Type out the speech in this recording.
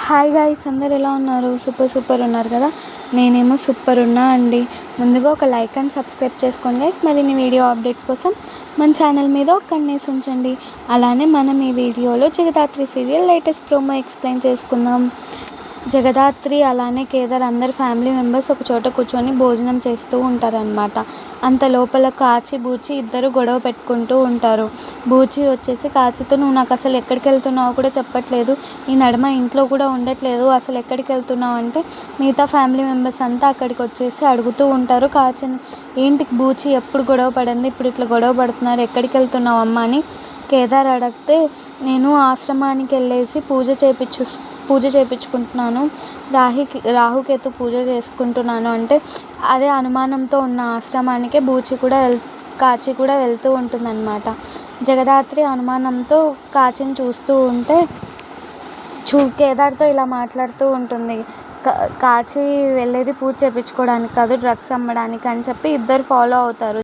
Hi guys, అందరు ఎలా ఉన్నారు? సూపర్ ఉన్నారు కదా. నేనేమో సూపర్ ఉన్నా అండి. ముందుగా ఒక లైక్ అండ్ సబ్స్క్రైబ్ చేసుకోండి గైస్. మరిన్ని వీడియో అప్డేట్స్ కోసం మన ఛానల్ మీద ఒక కన్నేసి ఉంచండి. అలానే మనం ఈ వీడియోలో Jagadhatri serial latest promo explain చేసుకుందాం. జగదాత్రి అలానే కేదార్ అందరు ఫ్యామిలీ మెంబర్స్ ఒక చోట కూర్చొని భోజనం చేస్తూ ఉంటారనమాట. అంత లోపల కాచి బూచి ఇద్దరు గొడవ పెట్టుకుంటూ ఉంటారు. బూచి వచ్చేసి కాచితో, నువ్వు నాకు అసలు ఎక్కడికి వెళ్తున్నావో కూడా చెప్పట్లేదు, ఈ నడుమ ఇంట్లో కూడా ఉండట్లేదు, అసలు ఎక్కడికి వెళ్తున్నావు అంటే మిగతా ఫ్యామిలీ మెంబర్స్ అంతా అక్కడికి వచ్చేసి అడుగుతూ ఉంటారు కాచిని, ఏంటి బూచి ఎప్పుడు గొడవ పడింది, ఇప్పుడు ఇట్లా గొడవ పడుతున్నారు, ఎక్కడికి వెళ్తున్నావు అమ్మ అని కేదార్ అడిగితే, నేను ఆశ్రమానికి వెళ్ళేసి పూజ చేయించుకుంటున్నాను, రాహుకేతు పూజ చేసుకుంటున్నాను అంటే, అదే అనుమానంతో ఉన్న ఆశ్రమానికే కాచి కూడా వెళ్తూ ఉంటుందన్నమాట. జగదాత్రి అనుమానంతో కాచిని చూస్తూ ఉంటే కేదార్తో ఇలా మాట్లాడుతూ ఉంటుంది, కాచి వెళ్ళేది పూజ చేయించుకోవడానికి కాదు, డ్రగ్స్ అమ్మడానికి అని చెప్పి ఇద్దరు ఫాలో అవుతారు.